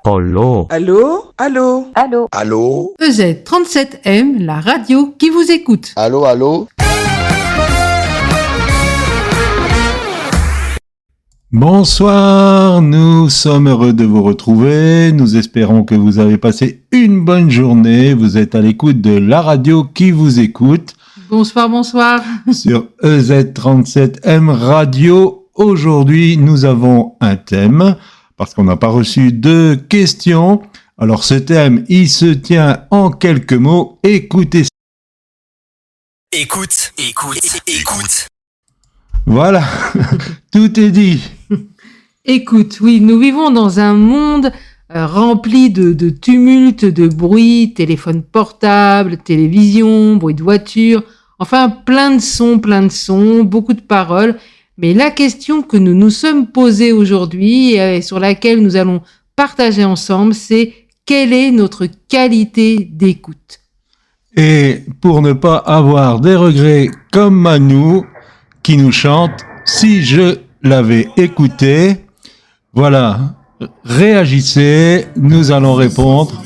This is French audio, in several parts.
Allô? Allô? Allô? Allô? Allô? EZ37M, la radio qui vous écoute. Allô, allô? Bonsoir, nous sommes heureux de vous retrouver. Nous espérons que vous avez passé une bonne journée. Vous êtes à l'écoute de la radio qui vous écoute. Bonsoir, bonsoir. Sur EZ37M Radio. Aujourd'hui, nous avons un thème parce qu'on n'a pas reçu de questions. Alors ce thème, il se tient en quelques mots. Écoutez. Écoute. Voilà, tout est dit. Écoute, oui, nous vivons dans un monde rempli de tumulte, de bruit, téléphone portable, télévision, bruit de voiture, enfin plein de sons, beaucoup de paroles. Mais la question que nous nous sommes posée aujourd'hui et sur laquelle nous allons partager ensemble, c'est quelle est notre qualité d'écoute? Et pour ne pas avoir des regrets comme Manu qui nous chante « Si je l'avais écouté », voilà, réagissez, nous allons répondre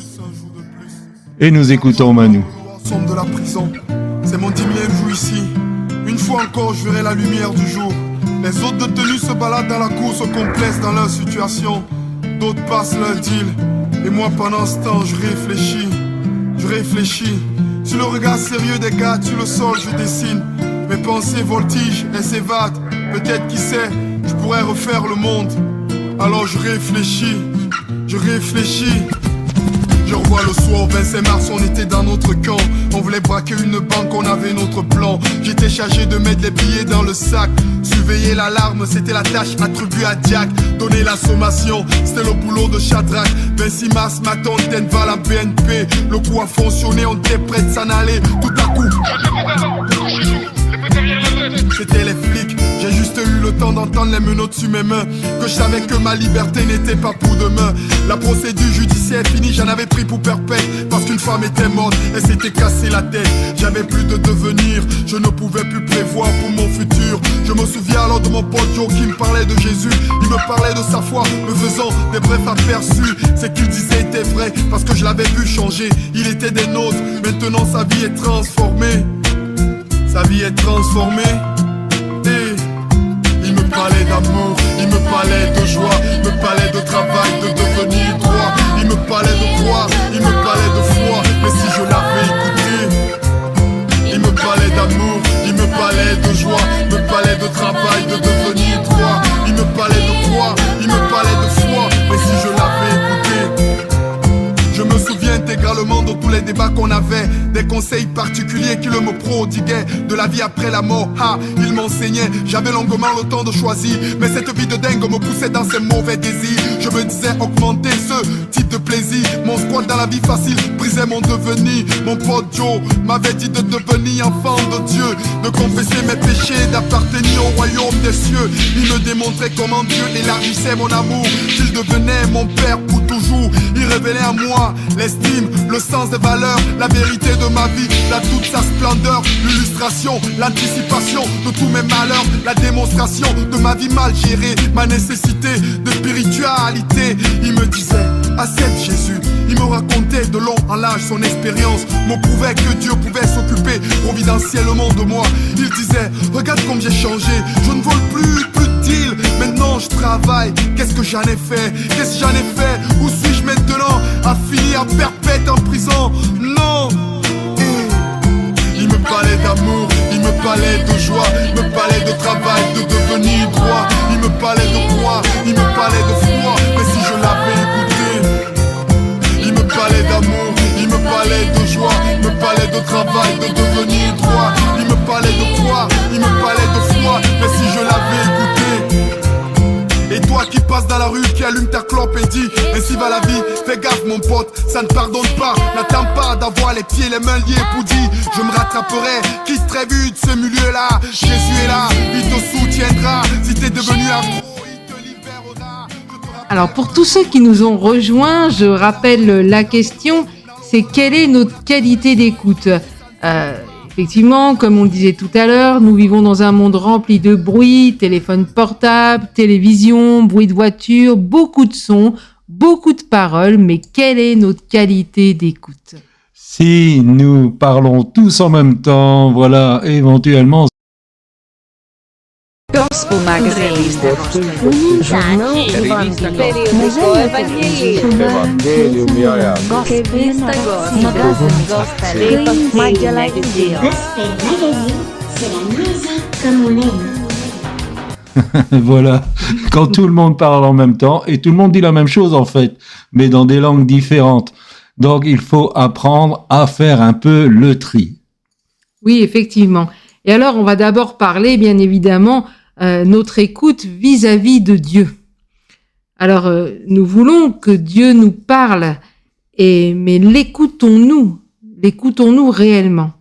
et nous écoutons Manu. De la prison, c'est mon 10e jour ici. Une fois encore, je verrai la lumière du jour. Les autres détenus se baladent dans la course complexe dans leur situation. D'autres passent leur deal. Et moi, pendant ce temps, je réfléchis. Sur le regard sérieux des gars, sur le sol, je dessine. Mes pensées voltigent, elles s'évadent. Peut-être, qui sait, je pourrais refaire le monde. Alors je réfléchis. Je revois le soir, 25 mars, on était dans notre camp. On voulait braquer une banque, on avait notre plan. J'étais chargé de mettre les billets dans le sac. Surveiller l'alarme, c'était la tâche attribuée à Jack. Donner la sommation, c'était le boulot de Shadrach. 26 mars, matin, on va à la BNP. Le coup a fonctionné, on était prêt de s'en aller. Tout à coup, c'était les flics, j'ai juste eu le temps d'entendre les menottes sur mes mains. Que je savais que ma liberté n'était pas pour demain. La procédure judiciaire est finie, j'en avais pris pour perpète. Parce qu'une femme était morte, elle s'était cassée la tête. J'avais plus de devenir, je ne pouvais plus prévoir pour mon futur. Je me souviens alors de mon pote Joe qui me parlait de Jésus. Il me parlait de sa foi, me faisant des brefs aperçus. Ce qu'il disait était vrai, parce que je l'avais vu changer. Il était des nôtres, maintenant sa vie est transformée. Sa vie est transformée. Et il me parlait d'amour, il me parlait de joie, il me parlait de travail, de devenir droit. Il me parlait de croire, il me parlait de foi. Mais si je l'avais écouté, il me parlait d'amour, il me parlait de joie, il me parlait de travail, de devenir droit. Il me parlait de croire, il me parlait de foi. Mais si je l'avais écouté, je me souviens intégralement de tous les débats qu'on avait, des conseils particuliers qu'il me prodiguait, de la vie après la mort. Il m'enseignait, j'avais longuement le temps de choisir, mais cette vie de dingue me poussait dans ses mauvais désirs. Je me disais augmenter ce type de plaisir. Mon squat dans la vie facile brisait mon devenir. Mon pote Joe m'avait dit de devenir enfant de Dieu, de confesser mes péchés, d'appartenir au royaume des cieux. Il me démontrait comment Dieu élargissait mon amour, qu'il devenait mon père pour toujours. Il révélait à moi l'estime, le sens des valeurs, la vérité de ma vie, dans toute sa splendeur, l'illustration, l'anticipation de tous mes malheurs, la démonstration de ma vie mal gérée, ma nécessité de spiritualité. Il me disait, accepte Jésus. Il me racontait de long en large son expérience, me prouvait que Dieu pouvait s'occuper providentiellement de moi. Il disait, regarde comme j'ai changé, je ne vole plus de deal, maintenant je travaille. Qu'est-ce que j'en ai fait? Où suis-je maintenant? À finir perpète en prison? Non. Il me parlait d'amour, il me parlait de joie, il me parlait de travail, de devenir droit. Il me parlait de croire, il me parlait de foi. Mais si je l'avais écouté, il me parlait d'amour, il me parlait de joie, il me parlait de travail, de devenir droit. Il me parlait de croire, il me parlait de foi. Mais si je l'avais écouté. Et toi qui passes dans la rue, qui allume ta clope et dis, ainsi va la vie, fais gaffe mon pote, ça ne pardonne pas. N'attends pas d'avoir les pieds et les mains liés pour dire, je me rattraperai, quitte très vite ce milieu-là. Jésus est là, il te soutiendra, si t'es devenu accro, il te libérera. Alors pour tous ceux qui nous ont rejoints, je rappelle la question, c'est quelle est notre qualité d'écoute? Effectivement, comme on le disait tout à l'heure, nous vivons dans un monde rempli de bruit, téléphone portable, télévision, bruit de voiture, beaucoup de sons, beaucoup de paroles, mais quelle est notre qualité d'écoute? Si nous parlons tous en même temps, voilà, éventuellement. Gospel Magazine. Periodico Evangelico. Revista Gospel. Majalah Injil. Gospel Magazine, c'est la musique comme on aime. Voilà, quand tout le monde parle en même temps, et tout le monde dit la même chose en fait, mais dans des langues différentes. Donc il faut apprendre à faire un peu le tri. Oui, effectivement. Et alors, on va d'abord parler, bien évidemment, notre écoute vis-à-vis de Dieu. Alors, nous voulons que Dieu nous parle, mais l'écoutons-nous réellement?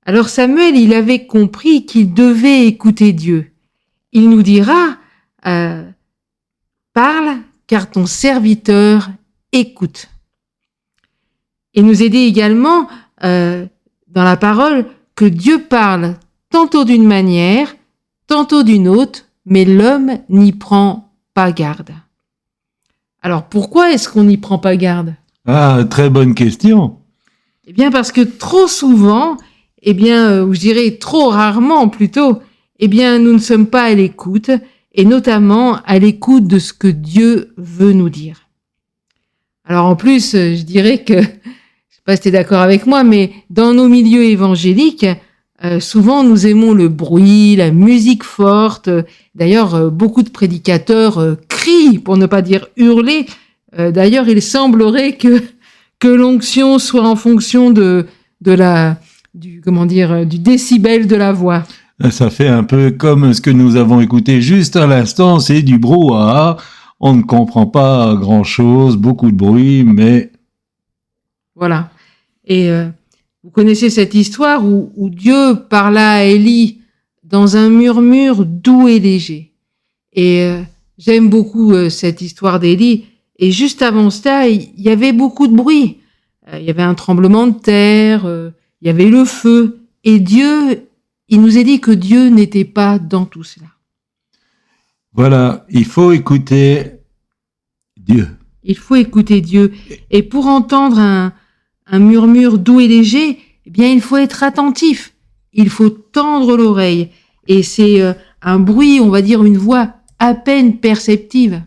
Alors Samuel, il avait compris qu'il devait écouter Dieu. Il nous dira, parle, car ton serviteur écoute. Il nous est dit également, dans la parole, que Dieu parle tantôt d'une manière, tantôt d'une autre, mais l'homme n'y prend pas garde. Alors pourquoi est-ce qu'on n'y prend pas garde? Ah, très bonne question. Eh bien parce que trop souvent, ou je dirais trop rarement plutôt, nous ne sommes pas à l'écoute, et notamment à l'écoute de ce que Dieu veut nous dire. Alors en plus, je dirais que, je sais pas si tu es d'accord avec moi, mais dans nos milieux évangéliques, souvent nous aimons le bruit, la musique forte. D'ailleurs, beaucoup de prédicateurs crient, pour ne pas dire hurler. D'ailleurs, il semblerait que l'onction soit en fonction du décibel de la voix. Ça fait un peu comme ce que nous avons écouté juste à l'instant, c'est du brouhaha. On ne comprend pas grand-chose, beaucoup de bruit, mais... Voilà. Et vous connaissez cette histoire où Dieu parla à Élie dans un murmure doux et léger. Et j'aime beaucoup cette histoire d'Élie. Et juste avant cela, il y avait beaucoup de bruit. Il y avait un tremblement de terre, il y avait le feu. Et Dieu, il nous est dit que Dieu n'était pas dans tout cela. Voilà, il faut écouter Dieu. Il faut écouter Dieu. Et pour entendre un murmure doux et léger, il faut être attentif. Il faut tendre l'oreille. Et c'est un bruit, on va dire une voix à peine perceptive.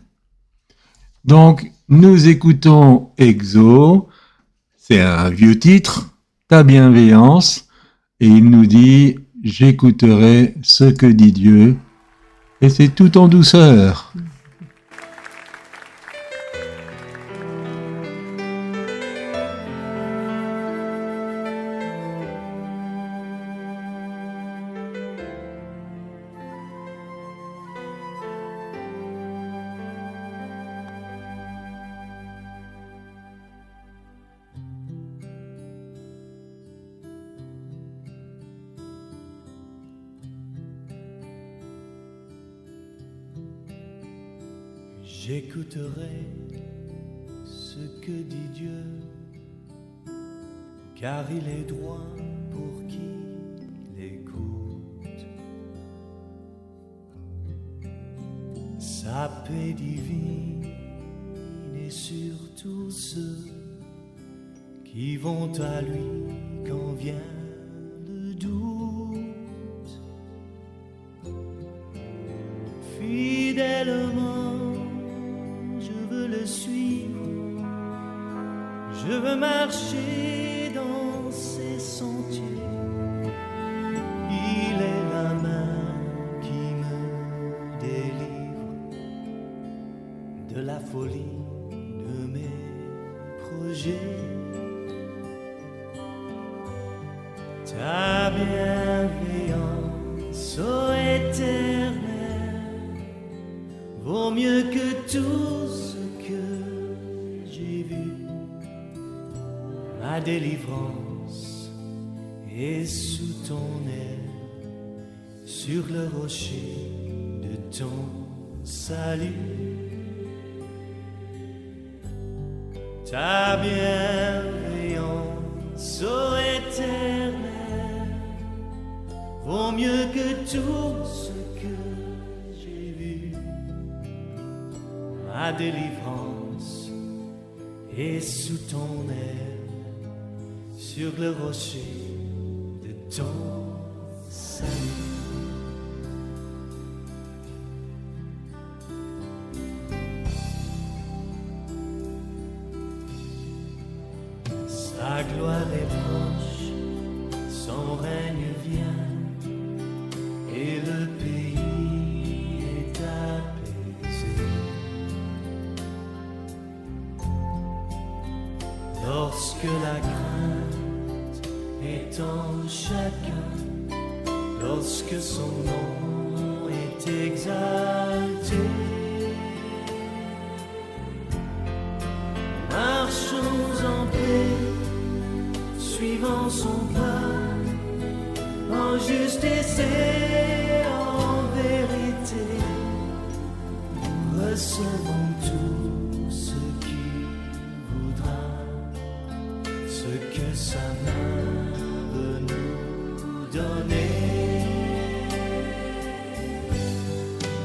Donc, nous écoutons Exo. C'est un vieux titre, Ta bienveillance. Et il nous dit, j'écouterai ce que dit Dieu. Et c'est tout en douceur. J'écouterai ce que dit Dieu, car il est droit pour qui l'écoute. Sa paix divine est sur tous ceux qui vont à lui quand vient le doute. Fidèlement le suivre, je veux marcher dans ses sentiers. Il est la main qui me délivre de la folie de mes projets. Ta bienveillance, ô Éternel, vaut mieux que tout ce que j'ai vu. Ma délivrance est sous ton aile, sur le rocher de ton salut. Ta bienveillance, ô Éternel, vaut mieux que tout ce que j'ai vu. Ma délivrance et sous ton aile, sur le rocher de ton salut. Sa gloire est proche, son règne vient, et le pays est apaisé. Lorsque la crainte est en chacun, lorsque son nom est exalté, marchons en paix, suivant son pas, en justice et en vérité, recevons tout ce qu'il voudra, ce que sa main veut nous donner.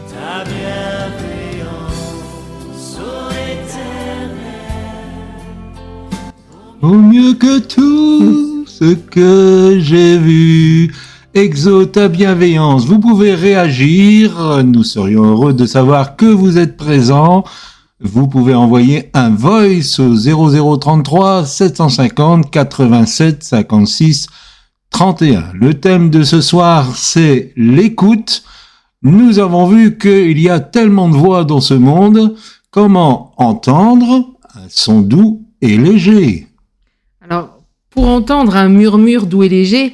Ta bienveillance, ô Éternel, Au mieux que tout ce que j'ai vu, exauce ta bienveillance. Vous pouvez réagir, nous serions heureux de savoir que vous êtes présent. Vous pouvez envoyer un voice au 0033 750 87 56 31. Le thème de ce soir, c'est l'écoute. Nous avons vu qu'il y a tellement de voix dans ce monde. Comment entendre un son doux et léger? Alors, pour entendre un murmure doux et léger,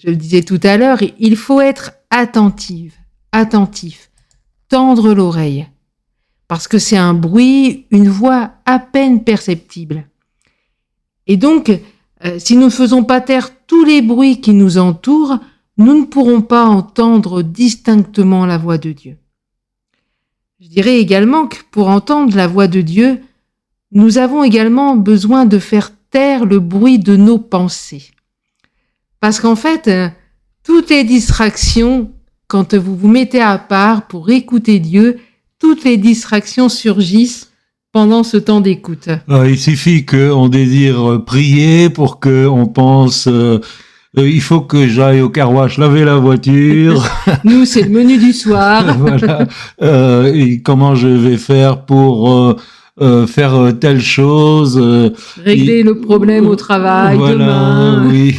je le disais tout à l'heure, il faut être attentif, tendre l'oreille, parce que c'est un bruit, une voix à peine perceptible. Et donc, si nous ne faisons pas taire tous les bruits qui nous entourent, nous ne pourrons pas entendre distinctement la voix de Dieu. Je dirais également que pour entendre la voix de Dieu, nous avons également besoin de faire taire le bruit de nos pensées. Parce qu'en fait, toutes les distractions, quand vous vous mettez à part pour écouter Dieu, toutes les distractions surgissent pendant ce temps d'écoute. Il suffit qu'on désire prier pour qu'on pense il faut que j'aille au car wash laver la voiture. Nous, c'est le menu du soir. Voilà. Et comment je vais faire pour faire telle chose. Régler le problème au travail, voilà, demain. Oui.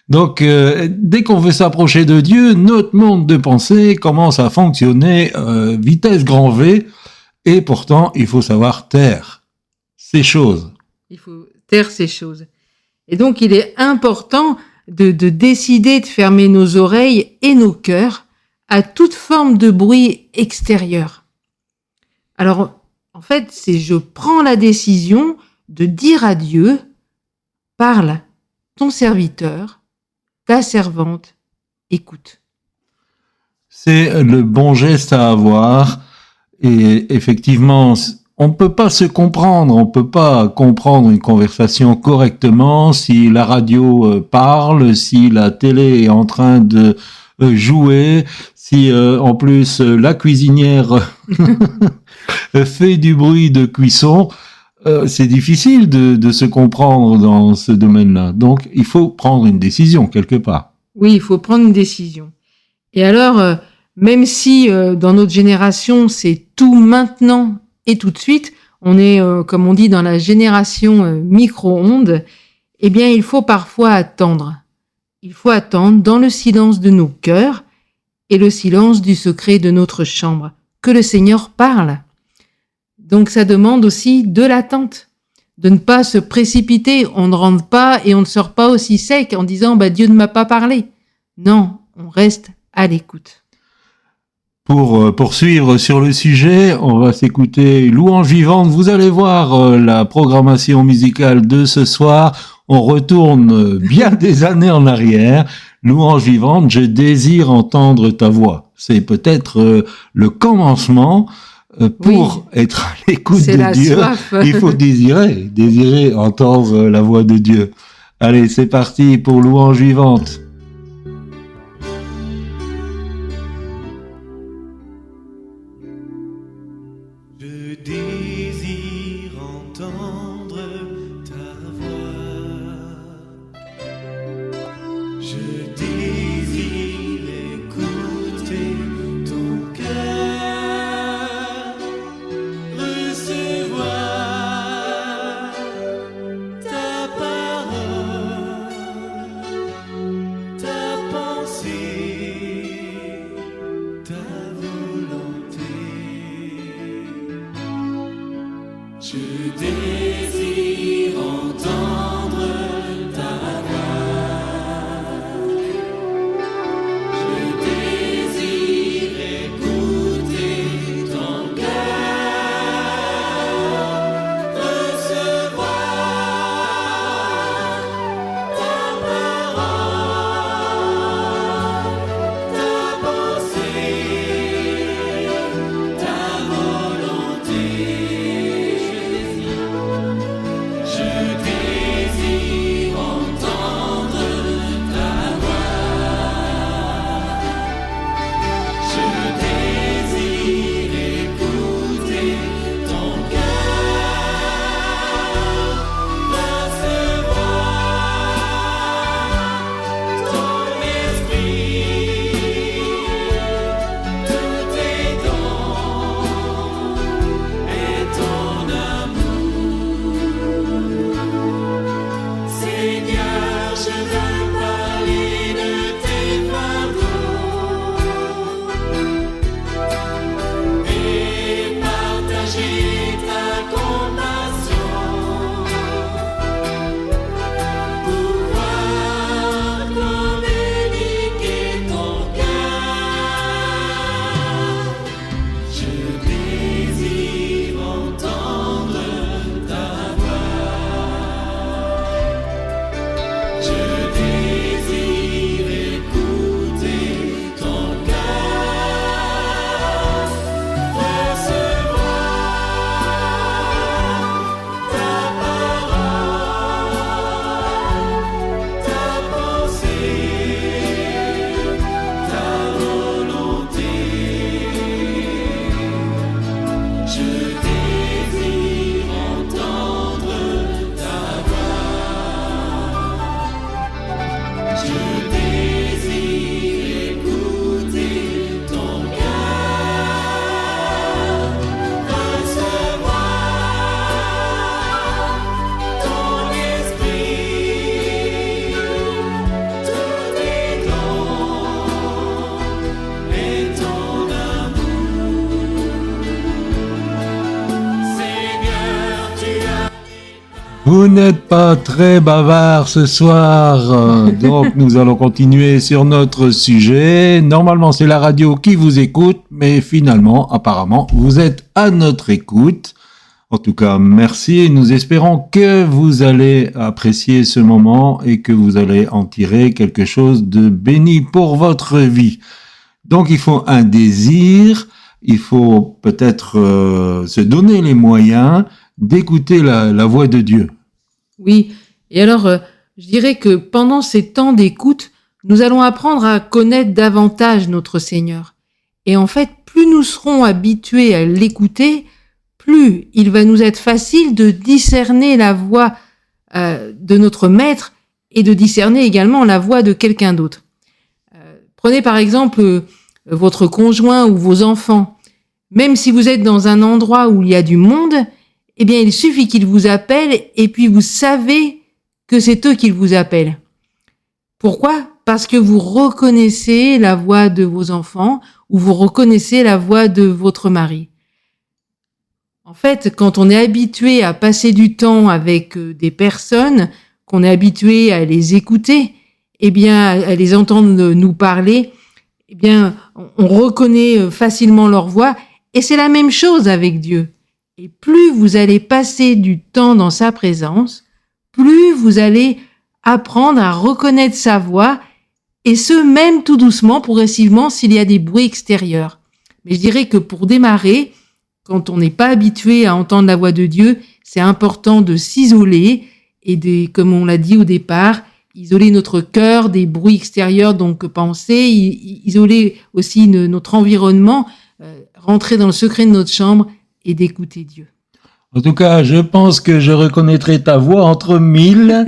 Donc, dès qu'on veut s'approcher de Dieu, notre monde de pensée commence à fonctionner vitesse grand V, et pourtant, il faut savoir taire ces choses. Il faut taire ces choses. Et donc, il est important de décider de fermer nos oreilles et nos cœurs à toute forme de bruit extérieur. Alors, en fait, c'est je prends la décision de dire à Dieu, parle, ton serviteur, ta servante, écoute. C'est le bon geste à avoir, et effectivement, on ne peut pas se comprendre, on ne peut pas comprendre une conversation correctement si la radio parle, si la télé est en train de jouer, si en plus la cuisinière fait du bruit de cuisson. C'est difficile de se comprendre dans ce domaine-là. Donc, il faut prendre une décision quelque part. Oui, il faut prendre une décision. Et alors, même si dans notre génération, c'est tout maintenant et tout de suite, on est, comme on dit, dans la génération micro-ondes, eh bien, il faut parfois attendre. Il faut attendre dans le silence de nos cœurs et le silence du secret de notre chambre, que le Seigneur parle. Donc, ça demande aussi de l'attente, de ne pas se précipiter. On ne rentre pas et on ne sort pas aussi sec en disant « Dieu ne m'a pas parlé ». Non, on reste à l'écoute. Pour poursuivre sur le sujet, on va s'écouter Louange vivante. Vous allez voir la programmation musicale de ce soir. On retourne bien des années en arrière. Louange vivante, je désire entendre ta voix. C'est peut-être le commencement. Pour être à l'écoute de Dieu, soif. il faut désirer entendre la voix de Dieu. Allez, c'est parti pour Louange vivante. Je désire entendre désire entendre ta voix. Je désire écouter ton cœur, recevoir ta parole, ta pensée, ta volonté. Je désire entendre ta voix. Je désire écouter ton cœur, recevoir ton esprit, tous tes dons et ton amour. Seigneur, je veux parler de tes fardeaux et partager ta compassion, pouvoir communiquer ton cœur. Je désire entendre ta voix. Je désire écouter ton cœur, recevoir ta parole, ta pensée, ta volonté. Je désire entendre ta voix. Je désire écouter ton cœur, recevoir ton esprit, tous tes dons et ton amour. Seigneur, tu as Vous n'êtes pas très bavard ce soir, donc nous allons continuer sur notre sujet. Normalement, c'est la radio qui vous écoute, mais finalement, apparemment, vous êtes à notre écoute. En tout cas, merci et nous espérons que vous allez apprécier ce moment et que vous allez en tirer quelque chose de béni pour votre vie. Donc, il faut un désir, il faut peut-être se donner les moyens d'écouter la voix de Dieu. Oui, et alors, je dirais que pendant ces temps d'écoute, nous allons apprendre à connaître davantage notre Seigneur. Et en fait, plus nous serons habitués à l'écouter, plus il va nous être facile de discerner la voix de notre Maître et de discerner également la voix de quelqu'un d'autre. Prenez par exemple votre conjoint ou vos enfants. Même si vous êtes dans un endroit où il y a du monde, eh bien, il suffit qu'ils vous appellent et puis vous savez que c'est eux qui vous appellent. Pourquoi ? Parce que vous reconnaissez la voix de vos enfants ou vous reconnaissez la voix de votre mari. En fait, quand on est habitué à passer du temps avec des personnes, qu'on est habitué à les écouter, eh bien, à les entendre nous parler, eh bien, on reconnaît facilement leur voix. Et c'est la même chose avec Dieu. Et plus vous allez passer du temps dans sa présence, plus vous allez apprendre à reconnaître sa voix, et ce, même tout doucement, progressivement, s'il y a des bruits extérieurs. Mais je dirais que pour démarrer, quand on n'est pas habitué à entendre la voix de Dieu, c'est important de s'isoler et comme on l'a dit au départ, isoler notre cœur des bruits extérieurs, donc penser, isoler aussi notre environnement, rentrer dans le secret de notre chambre et d'écouter Dieu. En tout cas, je pense que je reconnaîtrai ta voix entre mille,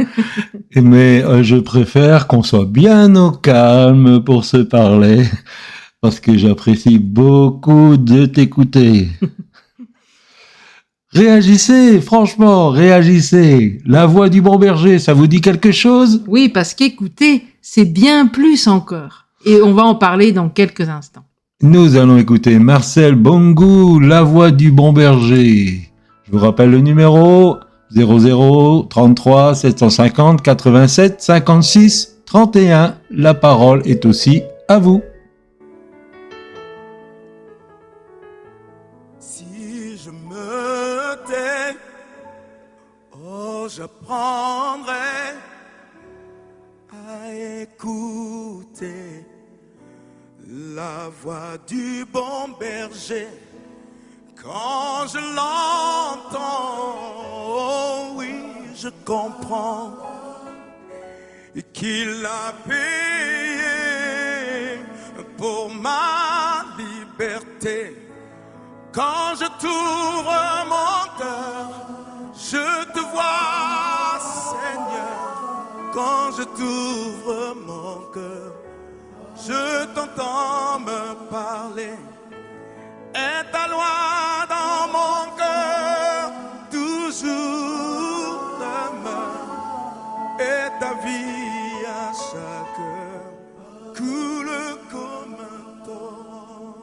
mais je préfère qu'on soit bien au calme pour se parler, parce que j'apprécie beaucoup de t'écouter. Réagissez, franchement, réagissez. La voix du bon berger, ça vous dit quelque chose ? Oui, parce qu'écouter, c'est bien plus encore. Et on va en parler dans quelques instants. Nous allons écouter Marcel Bongo, La voix du bon berger. Je vous rappelle le numéro 00 33 750 87 56 31. La parole est aussi à vous. Si je me tais, oh, j'apprendrai à écouter la voix du bon berger. Quand je l'entends, oh oui, je comprends qu'il a payé pour ma liberté. Quand je t'ouvre mon cœur, je te vois, Seigneur. Quand je t'ouvre mon cœur, je t'entends me parler. Et ta loi dans mon cœur toujours demeure. Et ta vie à chaque heure coule comme un torrent.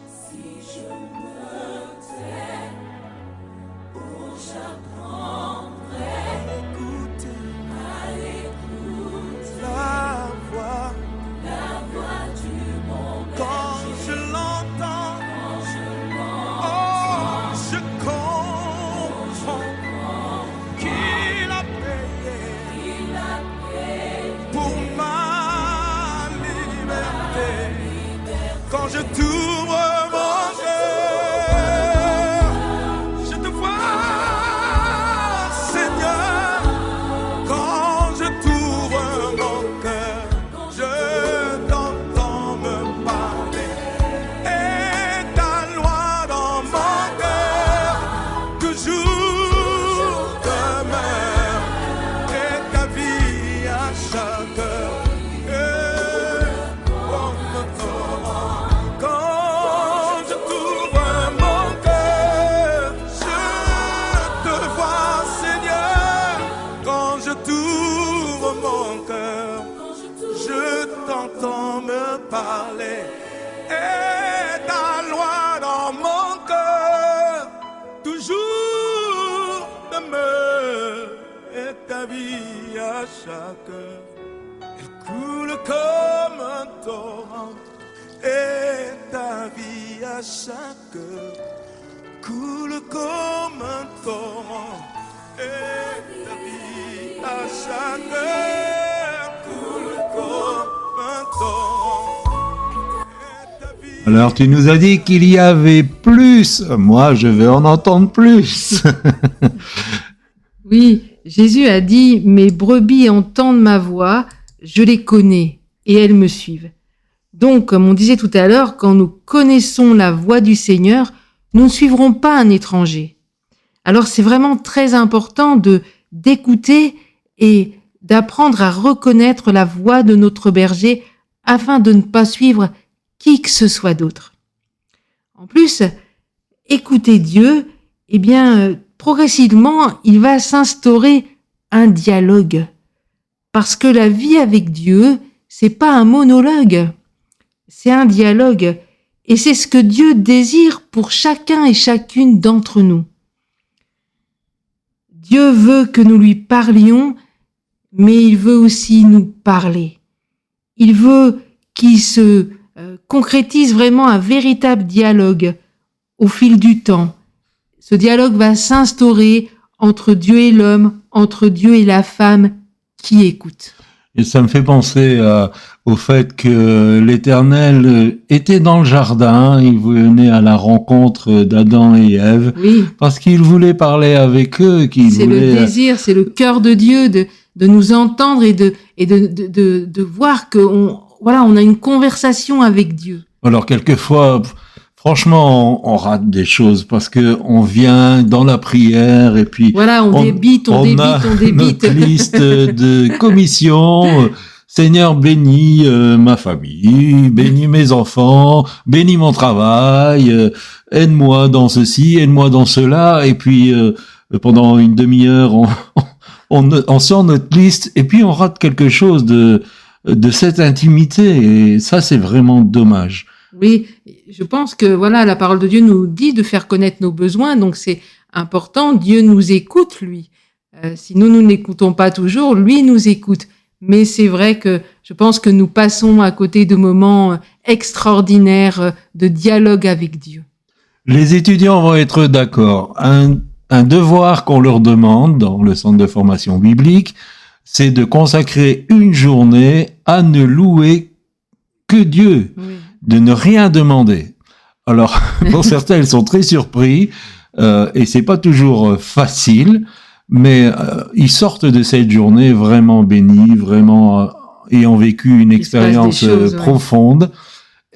Si je me tais, oh, j'apprendrai à écouter la voix du bon berger. Quand je l'entends, oh, je comprends qu'il a payé pour ma liberté. Quand je t'ouvre mon cœur, je te vois, Seigneur. Quand je t'ouvre mon cœur, je t'entends me parler. Et ta loi dans mon cœur toujours demeure. Et ta vie à chaque heure. Quand je t'ouvre mon cœur, je te vois, Seigneur. Quand je t'ouvre mon cœur, je t'entends me parler. Et ta loi dans mon cœur toujours demeure. Et ta vie à chaque heure, elle coule comme un torrent. Et ta vie à chaque heure coule comme un torrent. Et ta vie à chaque heure coule comme un torrent. Et ta vie- Alors tu nous as dit qu'il y avait plus. Moi, je veux en entendre plus. Oui, Jésus a dit « Mes brebis entendent ma voix, je les connais et elles me suivent ». Donc, comme on disait tout à l'heure, quand nous connaissons la voix du Seigneur, nous ne suivrons pas un étranger. Alors, c'est vraiment très important d'écouter et d'apprendre à reconnaître la voix de notre berger afin de ne pas suivre qui que ce soit d'autre. En plus, écouter Dieu, eh bien, progressivement, il va s'instaurer un dialogue. Parce que la vie avec Dieu, c'est pas un monologue, c'est un dialogue. Et c'est ce que Dieu désire pour chacun et chacune d'entre nous. Dieu veut que nous lui parlions, mais il veut aussi nous parler. Il veut qu'il se concrétise vraiment un véritable dialogue au fil du temps. Ce dialogue va s'instaurer entre Dieu et l'homme, entre Dieu et la femme qui écoute. Et ça me fait penser au fait que l'Éternel était dans le jardin, il venait à la rencontre d'Adam et Ève, Oui, parce qu'il voulait parler avec eux, c'est le désir, c'est le cœur de Dieu de nous entendre et de voir que on a une conversation avec Dieu. Alors quelquefois, franchement, on rate des choses parce que on vient dans la prière et puis Voilà, on débite. a notre liste de commissions. Seigneur, bénis ma famille, bénis mes enfants, bénis mon travail, aide-moi dans ceci, aide-moi dans cela. Et puis pendant une demi-heure, on sort notre liste et puis on rate quelque chose de de cette intimité. Et ça, c'est vraiment dommage. Oui, je pense que voilà, la parole de Dieu nous dit de faire connaître nos besoins, donc c'est important. Dieu nous écoute, lui. Si nous n'écoutons pas toujours, lui nous écoute. Mais c'est vrai que je pense que nous passons à côté de moments extraordinaires de dialogue avec Dieu. Les étudiants vont être d'accord. Un devoir qu'on leur demande dans le centre de formation biblique, c'est de consacrer une journée à ne louer que Dieu, Oui. de ne rien demander. Alors, pour certains, ils sont très surpris, et c'est pas toujours facile, mais ils sortent de cette journée vraiment bénis, vraiment ayant vécu une Il se passe des expérience choses, ouais. profonde.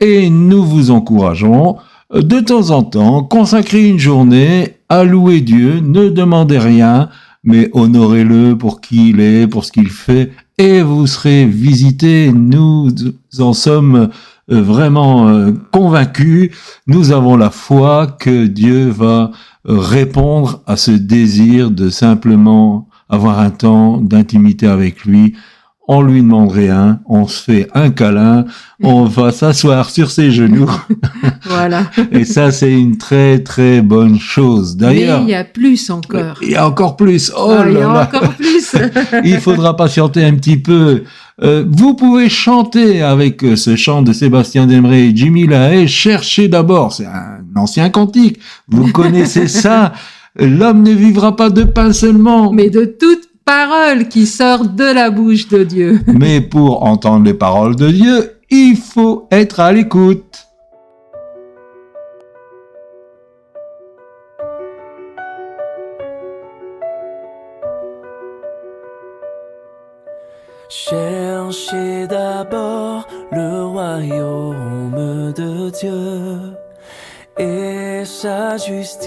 Et nous vous encourageons, de temps en temps, consacrer une journée à louer Dieu, ne demandez rien, mais honorez-le pour qui il est, pour ce qu'il fait, et vous serez visités. Nous en sommes vraiment convaincus. Nous avons la foi que Dieu va répondre à ce désir de simplement avoir un temps d'intimité avec lui. On lui demande rien, on se fait un câlin, on va s'asseoir sur ses genoux. Voilà. Et ça, c'est une très très bonne chose. D'ailleurs, Mais il y a plus encore. il y a encore plus. Oh Ah, il y là a là. encore plus. Il faudra patienter un petit peu. Vous pouvez chanter avec ce chant de Sébastien Demré et Jimmy Lahaye. Cherchez d'abord, c'est un ancien cantique. Vous connaissez ça. L'homme ne vivra pas de pain seulement. Mais de toute parole qui sort de la bouche de Dieu. Mais pour entendre les paroles de Dieu, il faut être à l'écoute. Cherchez d'abord le royaume de Dieu et sa justice,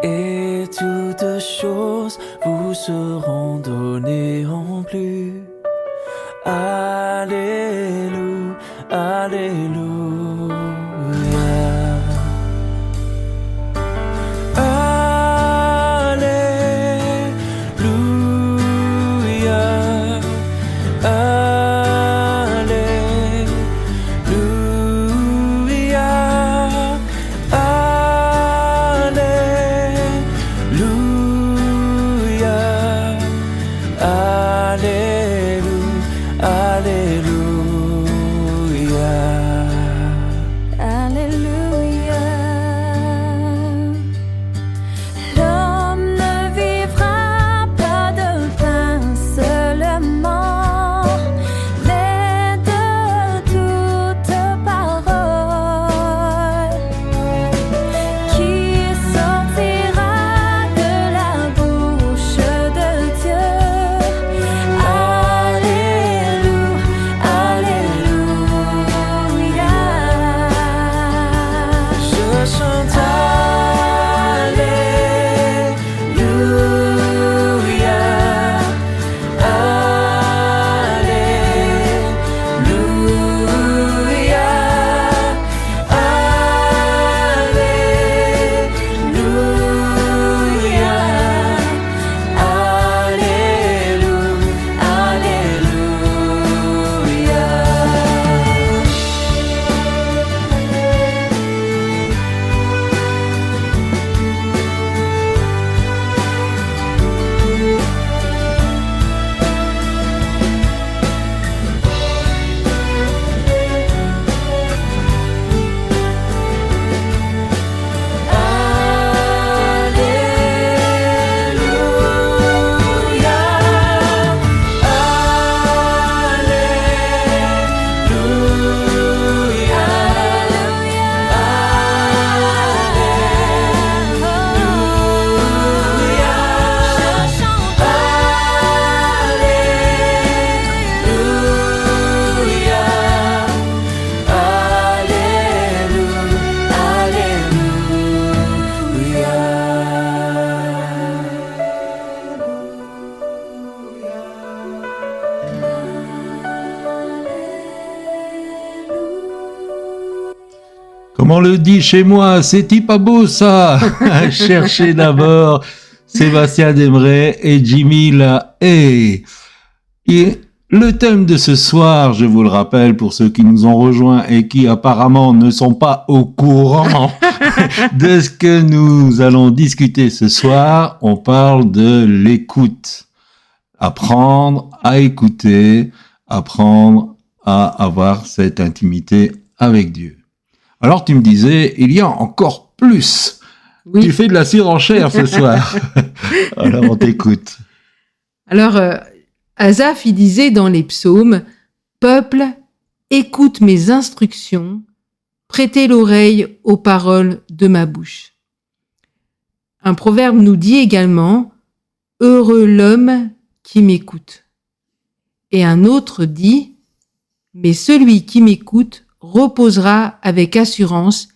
et toutes choses vous seront données en plus. Alléluia, alléluia. Comme on le dit chez moi, c'est pas beau ça. Cherchez d'abord Sébastien Demeret et Jimmy Lahey. Et le thème de ce soir, je vous le rappelle pour ceux qui nous ont rejoints et qui apparemment ne sont pas au courant de ce que nous allons discuter ce soir, on parle de l'écoute. Apprendre à écouter, apprendre à avoir cette intimité avec Dieu. Alors tu me disais, il y a encore plus. Oui. Tu fais de la surenchère ce soir. Alors on t'écoute. Alors, Asaph, il disait dans les psaumes, « Peuple, écoute mes instructions, prêtez l'oreille aux paroles de ma bouche. » Un proverbe nous dit également, « Heureux l'homme qui m'écoute. » Et un autre dit, « Mais celui qui m'écoute reposera avec assurance,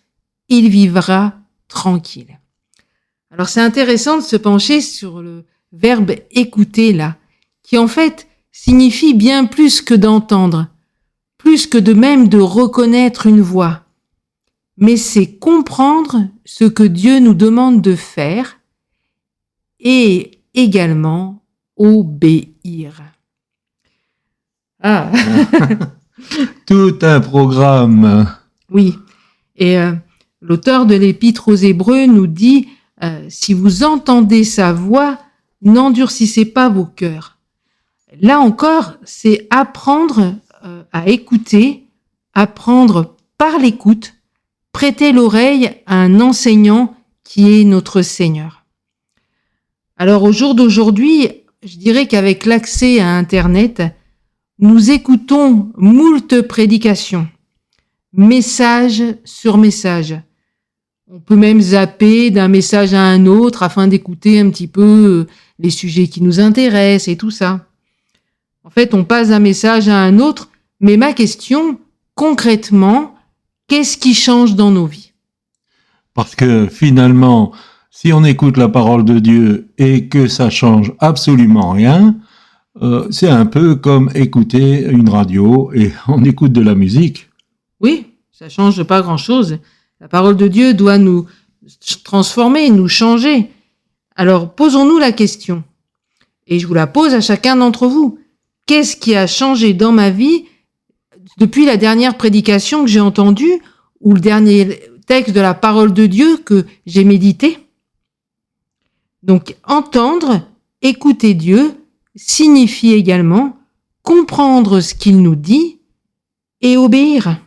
il vivra tranquille. » Alors c'est intéressant de se pencher sur le verbe « écouter » là, qui en fait signifie bien plus que d'entendre, plus que de même de reconnaître une voix. Mais c'est comprendre ce que Dieu nous demande de faire et également obéir. Ah. Tout un programme. Oui. Et l'auteur de l'Épître aux Hébreux nous dit si vous entendez sa voix, n'endurcissez pas vos cœurs. Là encore, c'est apprendre à écouter, apprendre par l'écoute, prêter l'oreille à un enseignant qui est notre Seigneur. Alors au jour d'aujourd'hui, je dirais qu'avec l'accès à Internet, nous écoutons moult prédications, message sur message. On peut même zapper d'un message à un autre afin d'écouter un petit peu les sujets qui nous intéressent et tout ça. En fait, on passe d'un message à un autre, mais ma question, concrètement, qu'est-ce qui change dans nos vies ? Parce que finalement, si on écoute la parole de Dieu et que ça change absolument rien, c'est un peu comme écouter une radio et on écoute de la musique. Oui, ça change pas grand-chose. La parole de Dieu doit nous transformer, nous changer. Alors, posons-nous la question. Et je vous la pose à chacun d'entre vous. Qu'est-ce qui a changé dans ma vie depuis la dernière prédication que j'ai entendue ou le dernier texte de la parole de Dieu que j'ai médité ? Donc, entendre, écouter Dieu signifie également comprendre ce qu'il nous dit et obéir.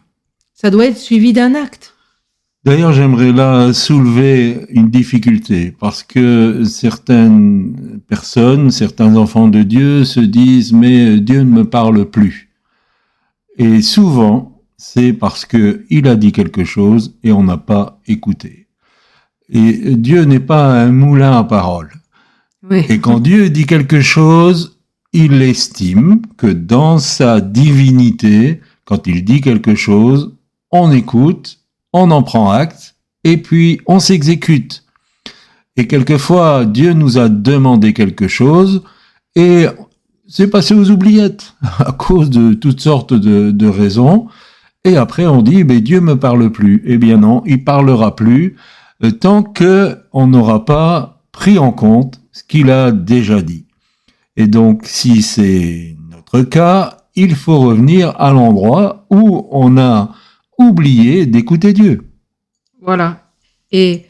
Ça doit être suivi d'un acte. D'ailleurs, j'aimerais là soulever une difficulté parce que certaines personnes, certains enfants de Dieu se disent « mais Dieu ne me parle plus ». Et souvent, c'est parce que il a dit quelque chose et on n'a pas écouté. Et Dieu n'est pas un moulin à paroles. Oui. Et quand Dieu dit quelque chose, il estime que dans sa divinité, quand il dit quelque chose, on écoute, on en prend acte, et puis on s'exécute. Et quelquefois, Dieu nous a demandé quelque chose, et c'est passé aux oubliettes, à cause de toutes sortes de raisons, et après on dit, Dieu me parle plus. Eh bien non, il parlera plus, tant que on n'aura pas pris en compte ce qu'il a déjà dit. Et donc, si c'est notre cas, il faut revenir à l'endroit où on a oublié d'écouter Dieu. Voilà. Et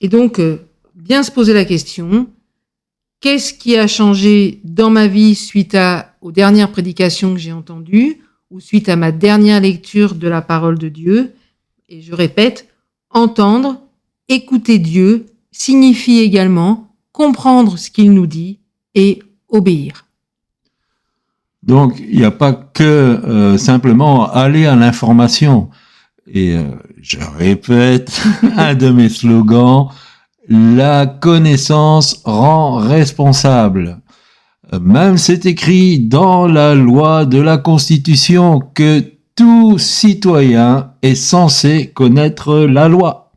donc, bien se poser la question, qu'est-ce qui a changé dans ma vie suite aux dernières prédications que j'ai entendues ou suite à ma dernière lecture de la parole de Dieu ? Et je répète, entendre, écouter Dieu signifie également comprendre ce qu'il nous dit et obéir. Donc, il n'y a pas que simplement aller à l'information. Et je répète un de mes slogans, la connaissance rend responsable. Même c'est écrit dans la loi de la Constitution que tout citoyen est censé connaître la loi.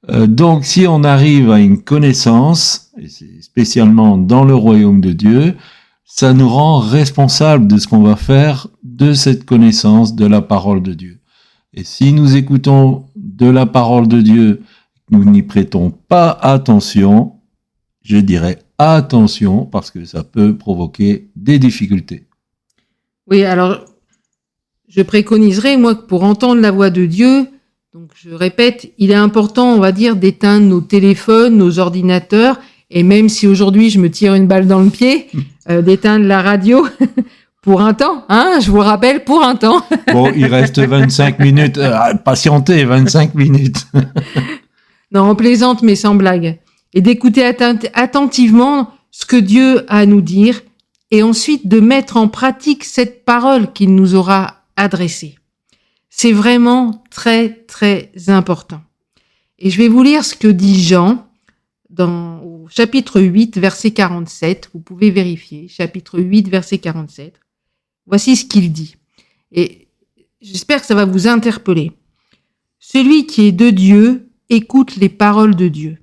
Donc, si on arrive à une connaissance, et spécialement dans le royaume de Dieu, ça nous rend responsables de ce qu'on va faire de cette connaissance de la parole de Dieu. Et si nous écoutons de la parole de Dieu, nous n'y prêtons pas attention, je dirais attention parce que ça peut provoquer des difficultés. Oui, alors je préconiserais, moi, que pour entendre la voix de Dieu, donc je répète, il est important, on va dire, d'éteindre nos téléphones, nos ordinateurs, et même si aujourd'hui je me tire une balle dans le pied, d'éteindre la radio pour un temps, hein, je vous rappelle, pour un temps. Bon, il reste 25 minutes, patientez 25 minutes. Non, on plaisante, mais sans blague. Et d'écouter attentivement ce que Dieu a à nous dire, et ensuite de mettre en pratique cette parole qu'il nous aura adressée. C'est vraiment très, très important. Et je vais vous lire ce que dit Jean au chapitre 8, verset 47. Vous pouvez vérifier, chapitre 8, verset 47. Voici ce qu'il dit. Et j'espère que ça va vous interpeller. Celui qui est de Dieu écoute les paroles de Dieu.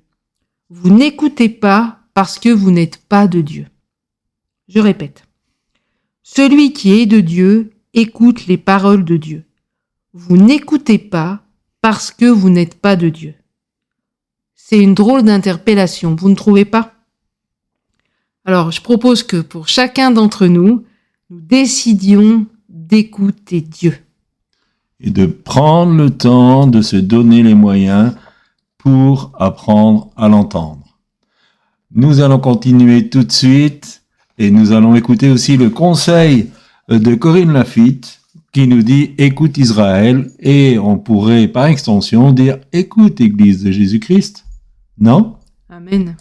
Vous n'écoutez pas parce que vous n'êtes pas de Dieu. Je répète. Celui qui est de Dieu écoute les paroles de Dieu. Vous n'écoutez pas parce que vous n'êtes pas de Dieu. C'est une drôle d'interpellation, vous ne trouvez pas? Alors, je propose que pour chacun d'entre nous, nous décidions d'écouter Dieu. Et de prendre le temps de se donner les moyens pour apprendre à l'entendre. Nous allons continuer tout de suite et nous allons écouter aussi le conseil de Corinne Lafitte qui nous dit « Écoute Israël » et on pourrait par extension dire « Écoute Église de Jésus-Christ ». Non? Amen.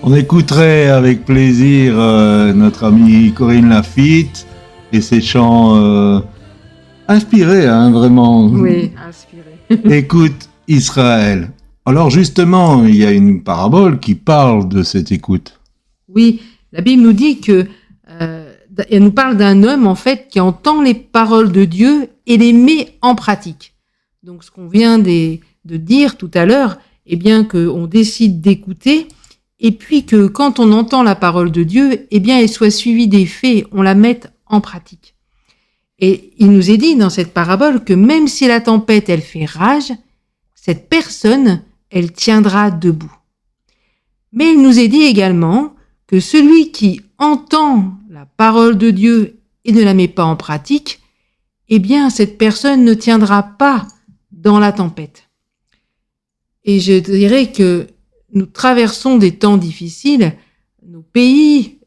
On écouterait avec plaisir notre amie Corinne Lafitte et ses chants inspirés, hein, vraiment. Oui, inspiré. Écoute Israël. Alors justement, il y a une parabole qui parle de cette écoute. Oui, la Bible nous dit que elle nous parle d'un homme en fait qui entend les paroles de Dieu et les met en pratique. Donc ce qu'on vient de dire tout à l'heure, eh bien qu'on décide d'écouter et puis que quand on entend la parole de Dieu, eh bien elle soit suivie des faits, on la mette en pratique. Et il nous est dit dans cette parabole que même si la tempête elle fait rage, cette personne elle tiendra debout. Mais il nous est dit également que celui qui entend la parole de Dieu et ne la met pas en pratique, eh bien, cette personne ne tiendra pas dans la tempête. Et je dirais que nous traversons des temps difficiles. Nos pays,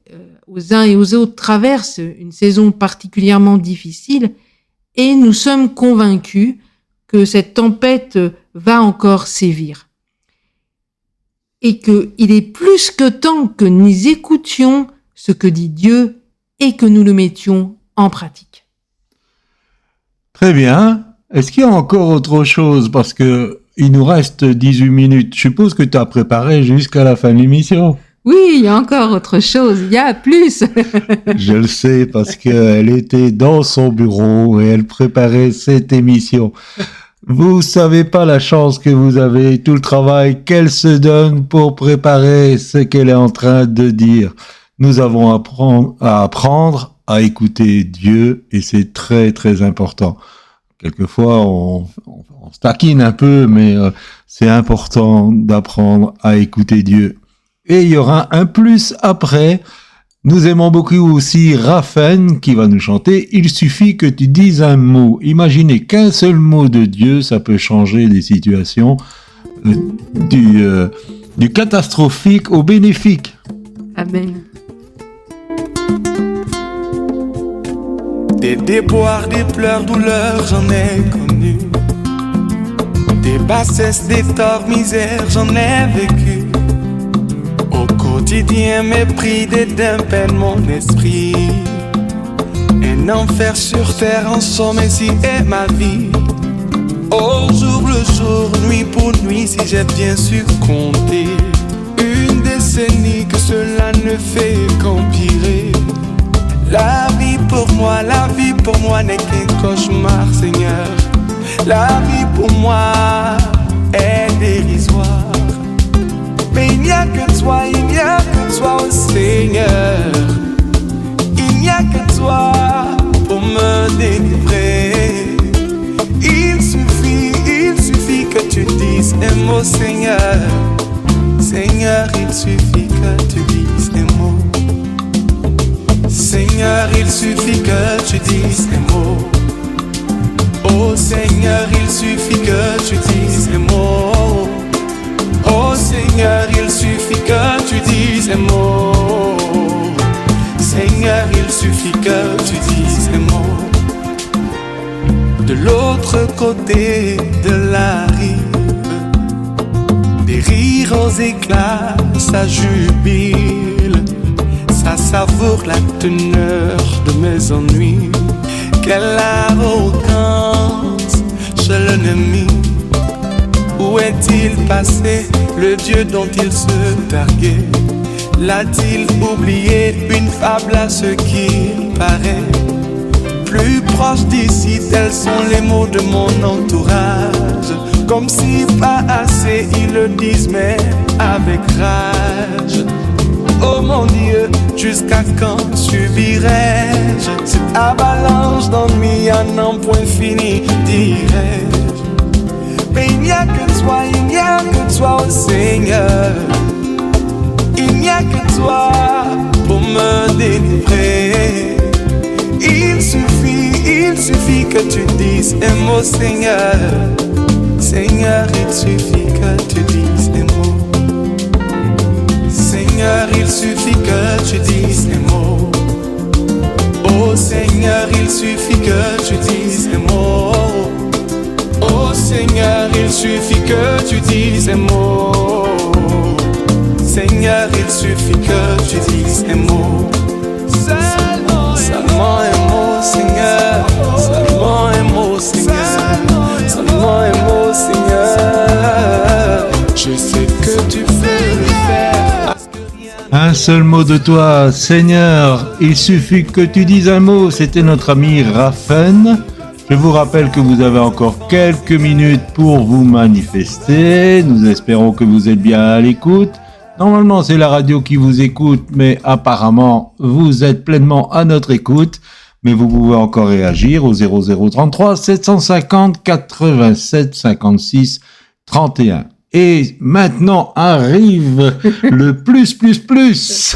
aux uns et aux autres, traversent une saison particulièrement difficile et nous sommes convaincus que cette tempête va encore sévir. Et qu'il est plus que temps que nous écoutions ce que dit Dieu et que nous le mettions en pratique. Très bien. Est-ce qu'il y a encore autre chose? Parce que il nous reste 18 minutes. Je suppose que tu as préparé jusqu'à la fin de l'émission. Oui, il y a encore autre chose. Il y a plus. Je le sais parce qu'elle était dans son bureau et elle préparait cette émission. Vous savez pas la chance que vous avez, tout le travail qu'elle se donne pour préparer ce qu'elle est en train de dire. Nous avons à apprendre à écouter Dieu et c'est très très important. Quelquefois on se taquine un peu, mais c'est important d'apprendre à écouter Dieu. Et il y aura un plus après. Nous aimons beaucoup aussi Raphaël qui va nous chanter. Il suffit que tu dises un mot. Imaginez qu'un seul mot de Dieu, ça peut changer des situations du catastrophique au bénéfique. Amen. Des déboires, des pleurs, douleurs, j'en ai connu. Des bassesses, des torts, misères, j'en ai vécu. Au quotidien, mépris, dédain, peine, mon esprit. Un enfer sur terre, en somme, ainsi est ma vie. Au jour le jour, nuit pour nuit, si j'ai bien su compter. Une décennie que cela ne fait qu'empirer. La vie pour moi n'est qu'un cauchemar, Seigneur. La vie pour moi est dérisoire. Mais il n'y a que toi, oh Seigneur. Il n'y a que toi pour me délivrer. Il suffit que tu dises un mot, Seigneur. Seigneur, il suffit que tu dises un mot. Seigneur, il suffit que tu dises un mot. Oh Seigneur, il suffit que tu dises un mot. Oh Seigneur, il suffit que tu dises un mot. Seigneur, il suffit que tu dises un mot. De l'autre côté de la rive, des rires aux éclats, ça jubile. Ça savoure la teneur de mes ennuis. Quelle arrogance chez l'ennemi. Où est-il passé le Dieu dont il se targuait? L'a-t-il oublié, une fable à ce qu'il paraît? Plus proche d'ici, tels sont les mots de mon entourage. Comme si pas assez, ils le disent mais avec rage. Oh mon Dieu, jusqu'à quand subirai-je cette avalanche d'ennuis à n'en point fini, dirais-je. Mais il n'y a que toi, oh Seigneur. Il n'y a que toi pour me délivrer. Il suffit que tu dises un mot, Seigneur. Seigneur, il suffit que tu dises un mot. Seigneur, il suffit que tu dises un mot. Oh Seigneur, il suffit que tu dises un mot. Oh Seigneur, il suffit que tu dises un mot. Seigneur, Seigneur, il suffit que tu dises un mot. Seulement un mot, Seigneur. Seulement un mot, Seigneur. Seulement un mot, Seigneur. Je sais que tu peux le faire. Un seul mot de toi, Seigneur, il suffit que tu dises un mot. C'était notre ami Raphaël. Je vous rappelle que vous avez encore quelques minutes pour vous manifester. Nous espérons que vous êtes bien à l'écoute. Normalement, c'est la radio qui vous écoute, mais apparemment, vous êtes pleinement à notre écoute. Mais vous pouvez encore réagir au 0033 750 87 56 31. Et maintenant arrive le plus.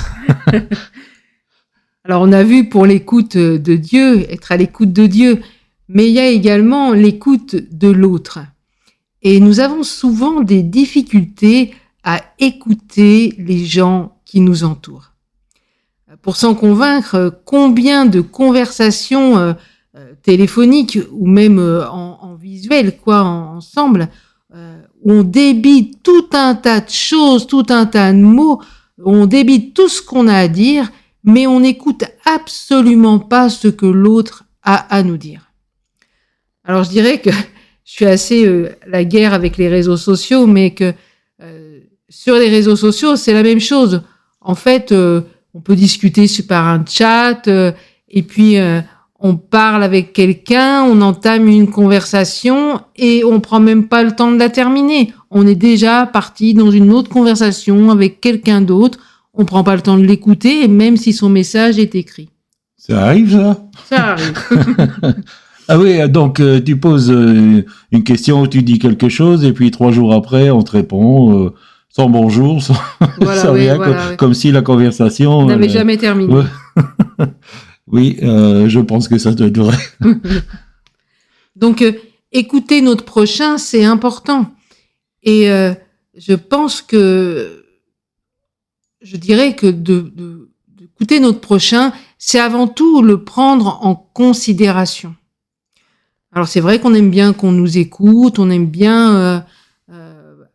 Alors on a vu pour l'écoute de Dieu, être à l'écoute de Dieu, mais il y a également l'écoute de l'autre. Et nous avons souvent des difficultés à écouter les gens qui nous entourent. Pour s'en convaincre, combien de conversations téléphoniques ou même en visuel, ensemble, où on débite tout un tas de choses, tout un tas de mots, on débite tout ce qu'on a à dire, mais on n'écoute absolument pas ce que l'autre a à nous dire. Alors je dirais que je suis assez la guerre avec les réseaux sociaux, mais que sur les réseaux sociaux, c'est la même chose. En fait, on peut discuter par un chat, et puis on parle avec quelqu'un, on entame une conversation et on prend même pas le temps de la terminer. On est déjà parti dans une autre conversation avec quelqu'un d'autre. On prend pas le temps de l'écouter, même si son message est écrit. Ça arrive, ça? Ça arrive. Ah oui, donc tu poses une question, tu dis quelque chose, et puis 3 jours après, on te répond sans bonjour, sans, Voilà, sans oui, rien, voilà, oui. comme si la conversation... N'avait jamais terminé. Ouais. Oui, je pense que ça doit être vrai. Donc, écouter notre prochain, c'est important. Et je pense que, je dirais que d'écouter notre prochain, c'est avant tout le prendre en considération. Alors, c'est vrai qu'on aime bien qu'on nous écoute, on aime bien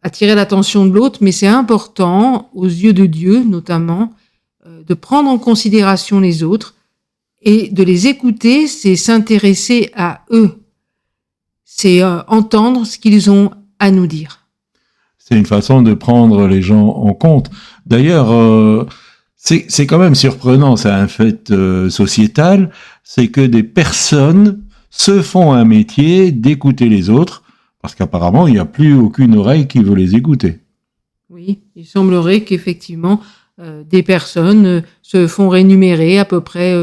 attirer l'attention de l'autre, mais c'est important, aux yeux de Dieu notamment, de prendre en considération les autres. Et de les écouter, c'est s'intéresser à eux. C'est entendre ce qu'ils ont à nous dire. C'est une façon de prendre les gens en compte. D'ailleurs, c'est quand même surprenant, c'est un fait sociétal, c'est que des personnes se font un métier d'écouter les autres, parce qu'apparemment, il n'y a plus aucune oreille qui veut les écouter. Oui, il semblerait qu'effectivement, des personnes se font rémunérer à peu près...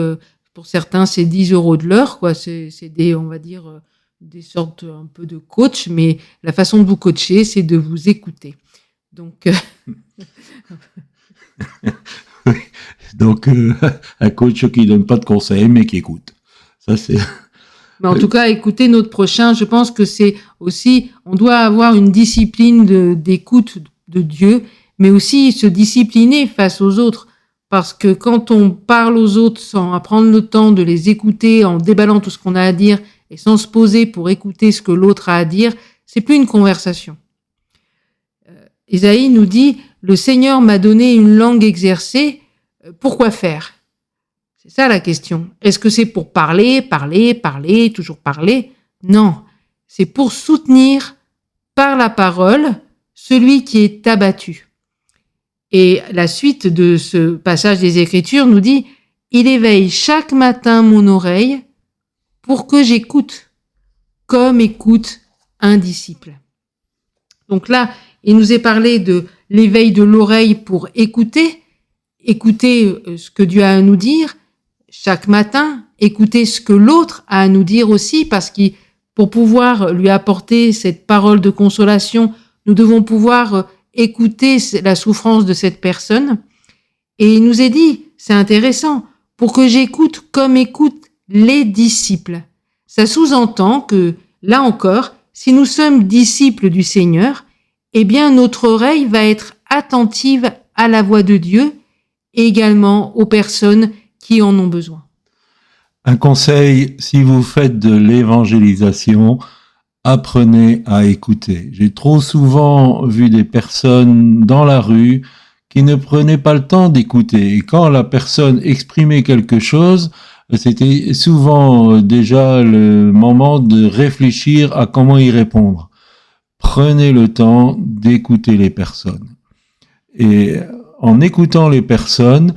pour certains, c'est 10 € de l'heure, quoi. C'est des, on va dire, des sortes un peu de coach, mais la façon de vous coacher, c'est de vous écouter. Donc, Donc, un coach qui donne pas de conseils, mais qui écoute. Ça, c'est... Mais en tout cas, écouter notre prochain, je pense que c'est aussi, on doit avoir une discipline d'écoute de Dieu, mais aussi se discipliner face aux autres. Parce que quand on parle aux autres sans prendre le temps de les écouter, en déballant tout ce qu'on a à dire et sans se poser pour écouter ce que l'autre a à dire, c'est plus une conversation. Ésaïe nous dit, le Seigneur m'a donné une langue exercée, pourquoi faire? C'est ça la question. Est-ce que c'est pour parler, toujours parler? Non, c'est pour soutenir par la parole celui qui est abattu. Et la suite de ce passage des Écritures nous dit « Il éveille chaque matin mon oreille pour que j'écoute, comme écoute un disciple. » Donc là, il nous est parlé de l'éveil de l'oreille pour écouter ce que Dieu a à nous dire chaque matin, écouter ce que l'autre a à nous dire aussi, parce que pour pouvoir lui apporter cette parole de consolation, nous devons pouvoir écouter la souffrance de cette personne. Et il nous est dit, c'est intéressant, pour que j'écoute comme écoutent les disciples. Ça sous-entend que, là encore, si nous sommes disciples du Seigneur, eh bien notre oreille va être attentive à la voix de Dieu et également aux personnes qui en ont besoin. Un conseil, si vous faites de l'évangélisation, apprenez à écouter. J'ai trop souvent vu des personnes dans la rue qui ne prenaient pas le temps d'écouter. Et quand la personne exprimait quelque chose, c'était souvent déjà le moment de réfléchir à comment y répondre. Prenez le temps d'écouter les personnes. Et en écoutant les personnes,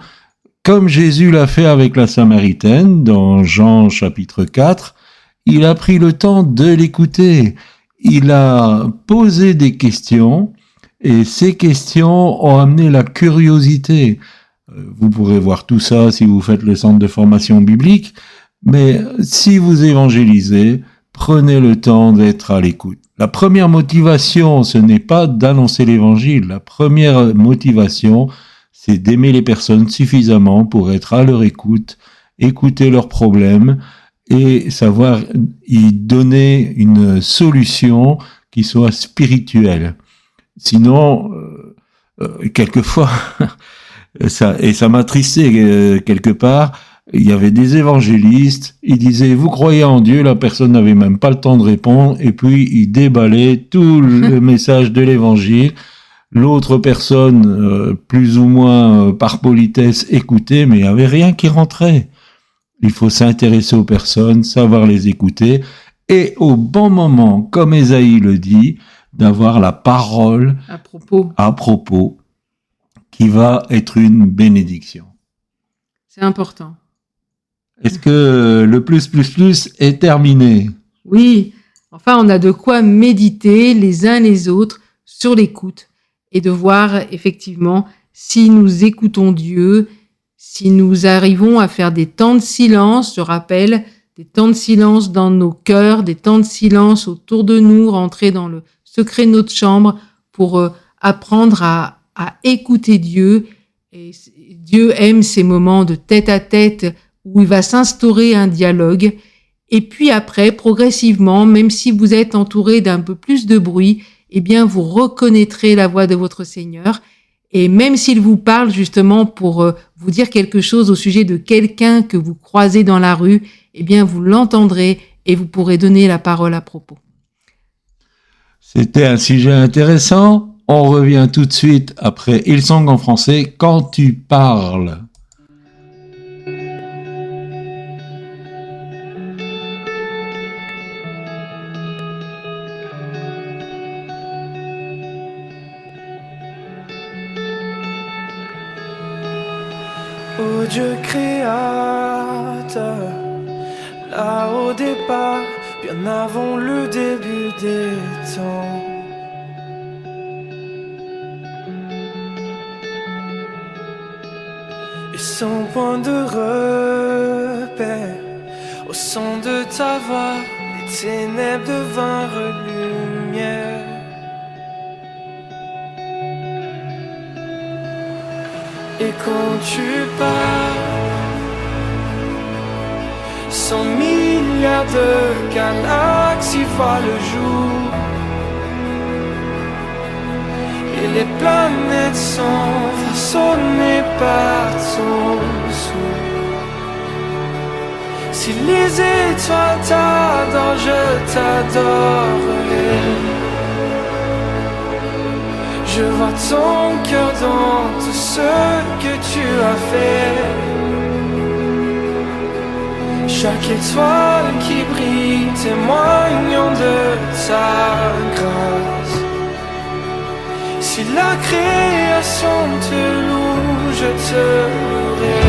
comme Jésus l'a fait avec la Samaritaine dans Jean chapitre 4, il a pris le temps de l'écouter. Il a posé des questions et ces questions ont amené la curiosité. Vous pourrez voir tout ça si vous faites le centre de formation biblique, mais si vous évangélisez, prenez le temps d'être à l'écoute. La première motivation, ce n'est pas d'annoncer l'évangile. La première motivation, c'est d'aimer les personnes suffisamment pour être à leur écoute, écouter leurs problèmes et savoir y donner une solution qui soit spirituelle. Sinon, quelquefois, ça m'a attristé quelque part. Il y avait des évangélistes, ils disaient « Vous croyez en Dieu ?» La personne n'avait même pas le temps de répondre, et puis ils déballaient tout le message de l'évangile. L'autre personne, plus ou moins par politesse, écoutait, mais il n'y avait rien qui rentrait. Il faut s'intéresser aux personnes, savoir les écouter, et au bon moment, comme Ésaïe le dit, d'avoir la parole à propos qui va être une bénédiction. C'est important. Est-ce que le plus est terminé? Oui, enfin on a de quoi méditer les uns les autres sur l'écoute et de voir effectivement si nous écoutons Dieu, si nous arrivons à faire des temps de silence, je rappelle, des temps de silence dans nos cœurs, des temps de silence autour de nous, rentrer dans le secret de notre chambre pour apprendre à écouter Dieu. Et Dieu aime ces moments de tête à tête où il va s'instaurer un dialogue. Et puis après, progressivement, même si vous êtes entouré d'un peu plus de bruit, eh bien, vous reconnaîtrez la voix de votre Seigneur. Et même s'il vous parle justement pour vous dire quelque chose au sujet de quelqu'un que vous croisez dans la rue, eh bien, vous l'entendrez et vous pourrez donner la parole à propos. C'était un sujet intéressant. On revient tout de suite après Hillsong en français, Quand tu parles. Ô Dieu créateur, là au départ, bien avant le début des temps. Et sans point de repère, au son de ta voix, les ténèbres devinrent lumière. Et quand tu parles, 100 milliards de galaxies voient le jour. Et les planètes sont façonnées par ton souffle. Si les étoiles t'adorent, je t'adorerai. Je vois ton cœur dans tout ce que tu as fait. Chaque étoile qui brille témoignant de ta grâce. Si la création te loue, je te louerai.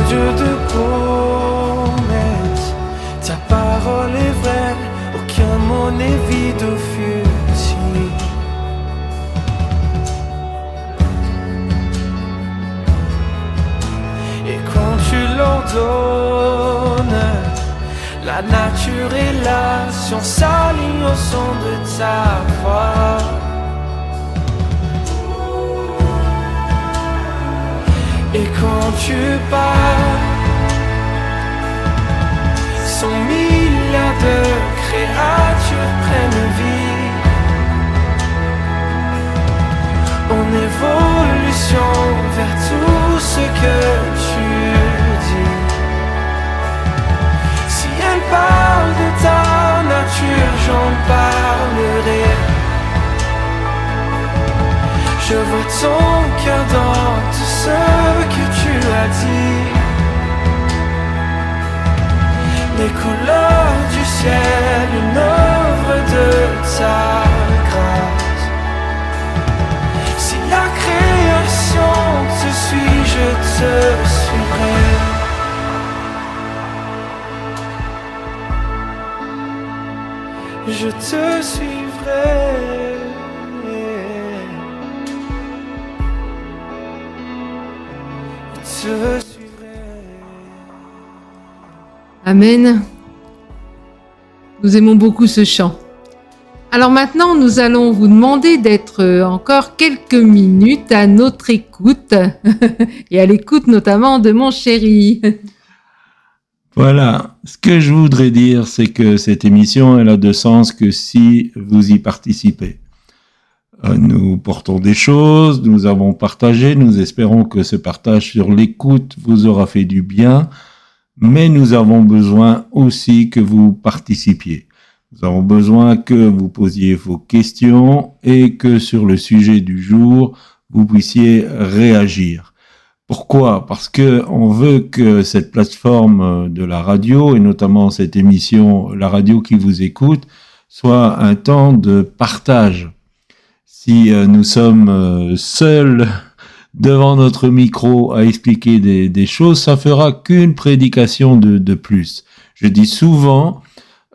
Dieu de promesses, ta parole est vraie, aucun mot n'est vide ou futile. Et quand tu l'ordonnes, la nature et la science s'alignent au son de ta voix. Et quand tu parles, 100 milliards de créatures prennent vie. En évolution vers ton cœur dans tout ce que tu as dit. Les couleurs du ciel, une œuvre de ta grâce. Si la création te suit, je te suivrai. Je te suivrai. Je te suivrai. Amen. Nous aimons beaucoup ce chant. Alors maintenant, nous allons vous demander d'être encore quelques minutes à notre écoute et à l'écoute notamment de mon chéri. Voilà, ce que je voudrais dire, c'est que cette émission, elle a de sens que si vous y participez. Nous portons des choses, nous avons partagé, nous espérons que ce partage sur l'écoute vous aura fait du bien, mais nous avons besoin aussi que vous participiez. Nous avons besoin que vous posiez vos questions et que sur le sujet du jour, vous puissiez réagir. Pourquoi ? Parce que on veut que cette plateforme de la radio, et notamment cette émission, la radio qui vous écoute, soit un temps de partage. Si nous sommes seuls devant notre micro à expliquer des choses, ça fera qu'une prédication de plus. Je dis souvent,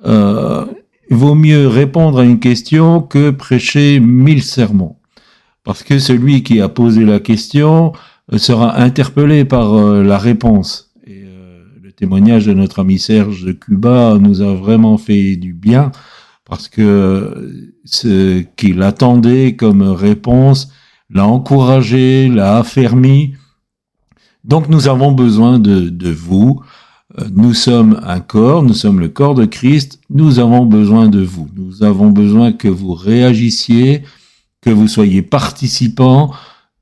vaut mieux répondre à une question que prêcher 1000 sermons. Parce que celui qui a posé la question sera interpellé par la réponse. Et le témoignage de notre ami Serge de Cuba nous a vraiment fait du bien, parce que ce qu'il attendait comme réponse l'a encouragé, l'a affermi. Donc nous avons besoin de vous. Nous sommes un corps, nous sommes le corps de Christ, nous avons besoin de vous. Nous avons besoin que vous réagissiez, que vous soyez participants,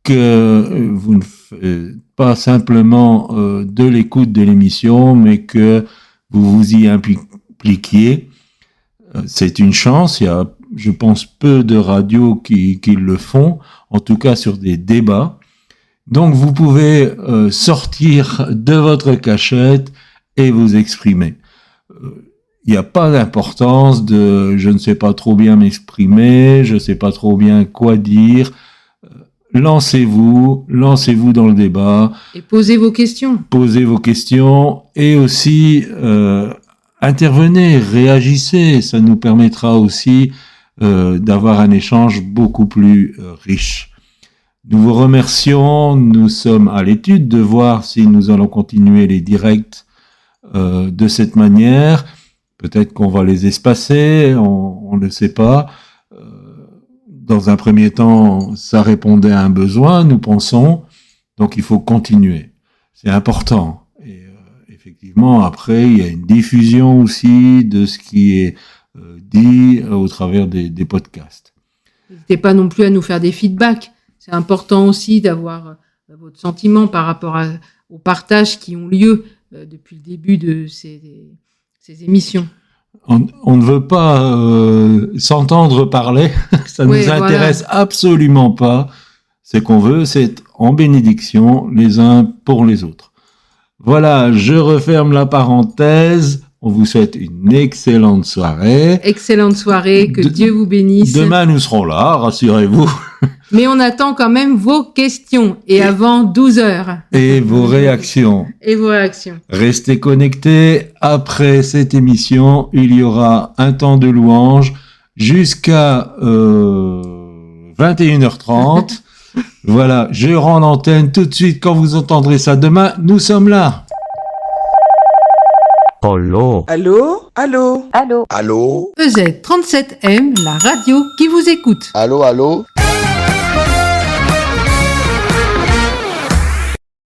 que vous ne faites pas simplement de l'écoute de l'émission, mais que vous vous y impliquiez. C'est une chance, il y a, je pense, peu de radios qui le font, en tout cas sur des débats. Donc vous pouvez sortir de votre cachette et vous exprimer. Il n'y a pas d'importance de « je ne sais pas trop bien m'exprimer, je ne sais pas trop bien quoi dire ». Lancez-vous dans le débat. Et posez vos questions. Posez vos questions et aussi intervenez, réagissez. Ça nous permettra aussi d'avoir un échange beaucoup plus riche. Nous vous remercions. Nous sommes à l'étude de voir si nous allons continuer les directs de cette manière. Peut-être qu'on va les espacer, on ne sait pas. Dans un premier temps, ça répondait à un besoin, nous pensons, donc il faut continuer. C'est important. Et effectivement, après, il y a une diffusion aussi de ce qui est dit au travers des podcasts. N'hésitez pas non plus à nous faire des feedbacks. C'est important aussi d'avoir votre sentiment par rapport aux partages qui ont lieu depuis le début de ces émissions. On ne veut pas s'entendre parler, ça ne nous intéresse absolument pas. Ce qu'on veut, c'est être en bénédiction les uns pour les autres. Voilà, je referme la parenthèse. On vous souhaite une excellente soirée. Excellente soirée, que Dieu vous bénisse. Demain, nous serons là, rassurez-vous. Mais on attend quand même vos questions, et avant 12h. Et vos réactions. Et vos réactions. Restez connectés. Après cette émission, il y aura un temps de louange jusqu'à 21h30. Voilà, je rends l'antenne tout de suite quand vous entendrez ça demain. Nous sommes là. Allô? Allô? Allô? Allô? Allô? EZ37M, la radio qui vous écoute. Allô, allô?